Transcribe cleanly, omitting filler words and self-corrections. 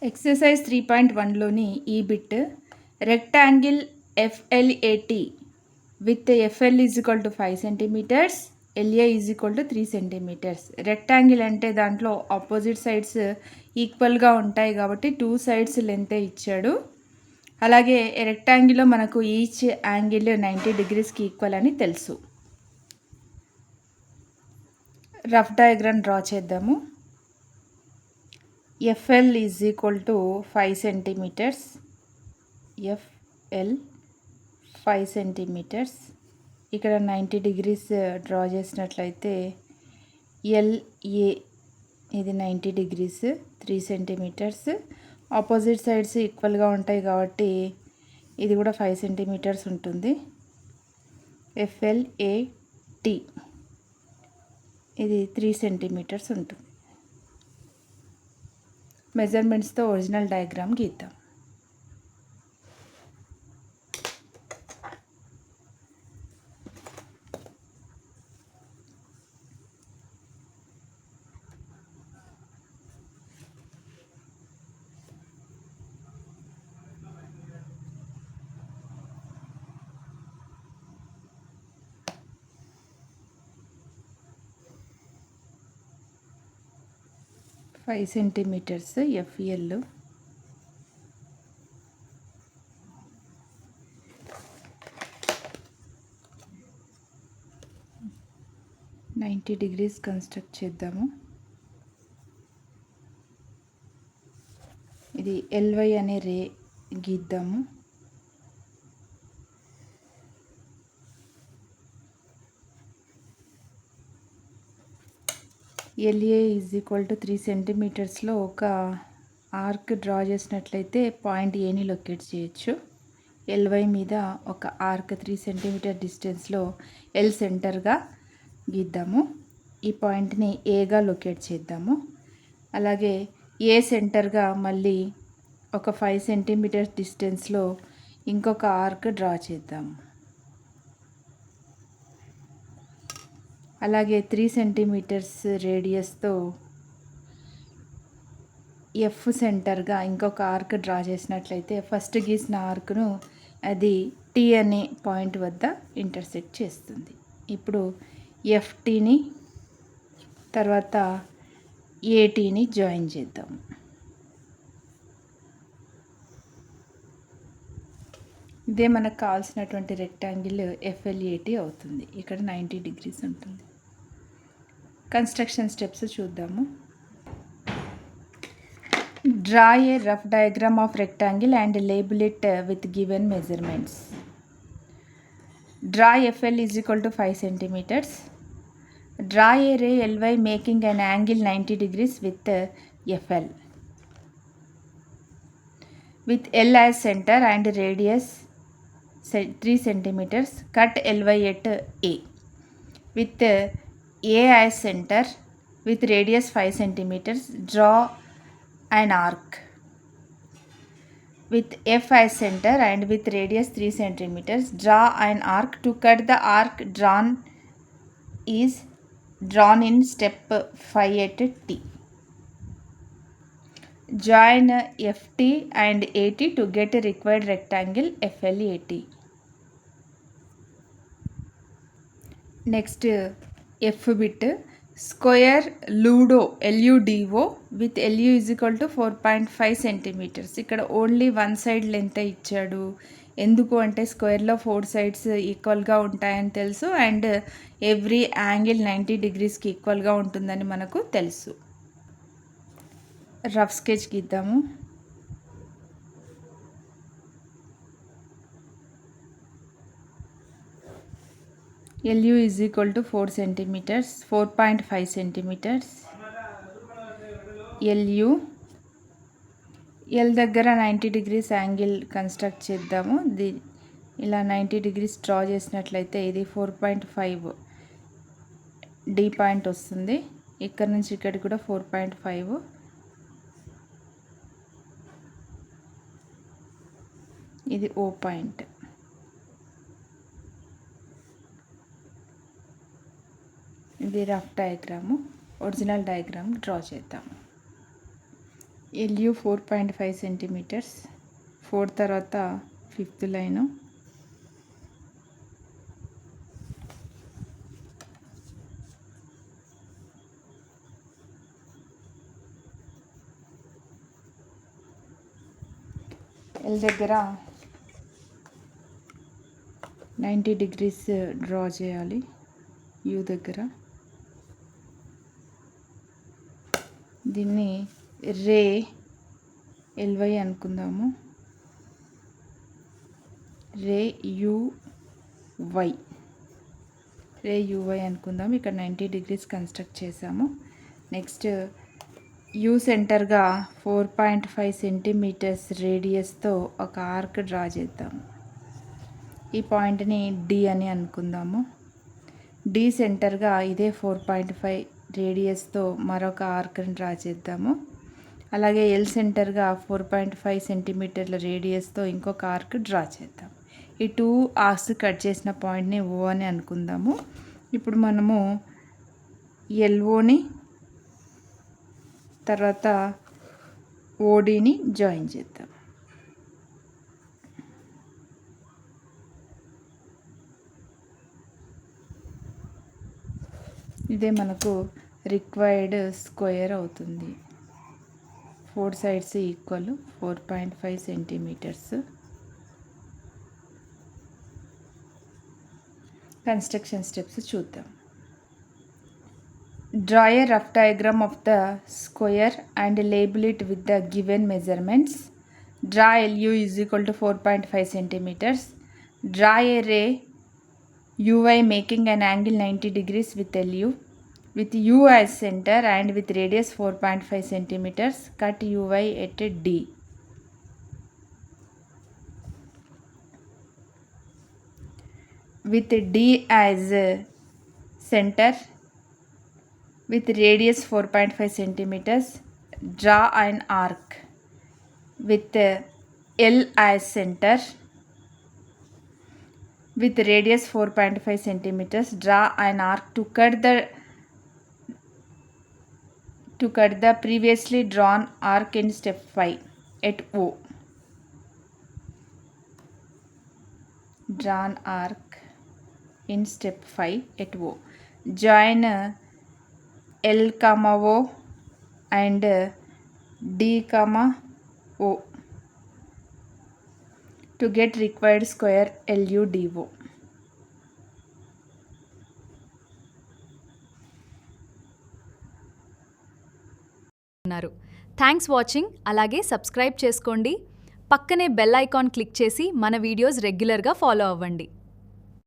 Exercise 3.1లోని ఈ bit rectangle FLAT with FL is equal to 5 centimetres, LA is equal to 3 centimetres. Rectangle అంటే దాంట్లో opposite sides ఈక్వల్గా ఉంటాయి కాబట్టి 2 సైడ్స్ లెంతే ఇచ్చాడు. అలాగే రెక్టాంగిల్లో మనకు ఈచ్ యాంగిల్ 90 డిగ్రీస్కి ఈక్వల్ అని తెలుసు. రఫ్ డయాగ్రామ్ డ్రా చేద్దాము. FL is equal to 5 centimetres, FL 5 centimetres. ఇక్కడ 90 డిగ్రీస్ డ్రా చేసినట్లయితే LA ఇది 90 డిగ్రీస్ 3 సెంటీమీటర్స్. ఆపోజిట్ సైడ్స్ ఈక్వల్గా ఉంటాయి కాబట్టి ఇది కూడా 5 సెంటీమీటర్స్ ఉంటుంది. FLAT ఇది 3 సెంటీమీటర్స్ ఉంటుంది. మెజర్మెంట్స్తో ఒరిజినల్ డయాగ్రామ్ గీద్దాం. Five centimetres FL, ninety degrees construct చేద్దాము. ఇది LY అనే రే గీద్దాము. LA ఈజ్ ఈక్వల్ టు 3 సెంటీమీటర్స్లో ఒక ఆర్క్ డ్రా చేసినట్లయితే పాయింట్ ఏని లొకేట్ చేయొచ్చు. LY మీద ఒక ఆర్క్ 3 సెంటీమీటర్ డిస్టెన్స్లో L సెంటర్గా గీద్దాము. ఈ పాయింట్ని ఏగా లొకేట్ చేద్దాము. అలాగే ఏ సెంటర్గా మళ్ళీ ఒక 5 సెంటీమీటర్ డిస్టెన్స్లో ఇంకొక ఆర్క్ డ్రా చేద్దాము. అలాగే 3 సెంటీమీటర్స్ రేడియస్తో F సెంటర్గా ఇంకొక ఆర్క్ డ్రా చేసినట్లయితే ఫస్ట్ గీసిన ఆర్క్ను అది T అనే పాయింట్ వద్ద ఇంటర్సెక్ట్ చేస్తుంది. ఇప్పుడు FTని తర్వాత ATని జాయిన్ చేద్దాం. ఇదే మనకు కావాల్సినటువంటి రెక్టాంగిల్ FLAT అవుతుంది. ఇక్కడ 90 డిగ్రీస్ ఉంటుంది. కన్స్ట్రక్షన్ స్టెప్స్ చూద్దాము. Draw a rough diagram of rectangle and label it with given measurements. Draw FL is equal to 5 centimetres. Draw a ray LY making an angle 90 degrees with FL. With L as center and radius 3 centimeters, cut LY at A. With A as center with radius 5 centimeters, draw an arc. With F as center and with radius 3 centimeters, draw an arc. To cut the arc is drawn in step 5 at T. Join FT and AT to get a required rectangle FLAT. Next F bit square LUDO with LU is equal to 4.5 centimetres. ఇక్కడ only one side length ఇచ్చాడు. ఎందుకు అంటే స్క్వేర్లో 4 sides ఈక్వల్గా ఉంటాయని తెలుసు and every angle 90 డిగ్రీస్కి ఈక్వల్గా ఉంటుందని మనకు తెలుసు. రఫ్ స్కెచ్ గీద్దాము. LU is equal to 4 centimetres, 4.5 centimetres. L దగ్గర 90 డిగ్రీస్ యాంగిల్ కన్స్ట్రక్ట్ చేద్దాము. ఇలా 90 డిగ్రీస్ డ్రా చేసినట్లయితే ఇది 4.5 D పాయింట్ వస్తుంది. ఇక్కడ నుంచి ఇక్కడికి కూడా 4.5. ఇది O పాయింట్. ఇది rough diagram. Original diagram draw చేద్దాము. LU 4.5 సెంటీమీటర్స్, 4 తర్వాత 5th లైను, L దగ్గర 90 degrees డ్రా చేయాలి. U దగ్గర దీన్ని రే LY అనుకుందాము. రే UY అనుకుందాము. ఇక్కడ 90 degrees కన్స్ట్రక్ట్ చేసాము. నెక్స్ట్ యూ సెంటర్గా 4.5 సెంటీమీటర్స్ రేడియస్తో ఒక ఆర్క్ డ్రా చేద్దాము. ఈ పాయింట్ని డి అని అనుకుందాము. డి సెంటర్గా ఇదే 4.5 రేడియస్తో మరొక ఆర్క్ని డ్రా చేద్దాము. అలాగే ఎల్ సెంటర్గా 4.5 సెంటీమీటర్ల రేడియస్తో ఇంకొక ఆర్క్ డ్రా చేద్దాం. ఈ 2 ఆర్క్స్ కట్ చేసిన పాయింట్ని ఓ అని అనుకుందాము. ఇప్పుడు మనము ఎల్ఓని తర్వాత ఓడిని జాయిన్ చేద్దాం. ఇదే మనకు రిక్వైర్డ్ స్క్వేర్ అవుతుంది. 4 sides equal 4.5 centimetres. Construction steps చూద్దాం. Draw a rough diagram of the square and label it with the given measurements. Draw LU is equal to 4.5 centimeters. Draw a ray UY making an angle 90 degrees with LU. With U as center and with radius 4.5 centimeters, cut UY at D. With D as center with radius 4.5 centimeters, draw an arc. With L as center with radius 4.5 centimeters, draw an arc to cut the previously drawn arc in step 5 at O. Drawn arc in step 5 at O. Join L, O and D, O to get required square LUDO. Thanks watching. అలాగే subscribe చేసుకోండి. పక్కనే bell icon click చేసి మన videos రెగ్యులర్గా follow అవ్వండి.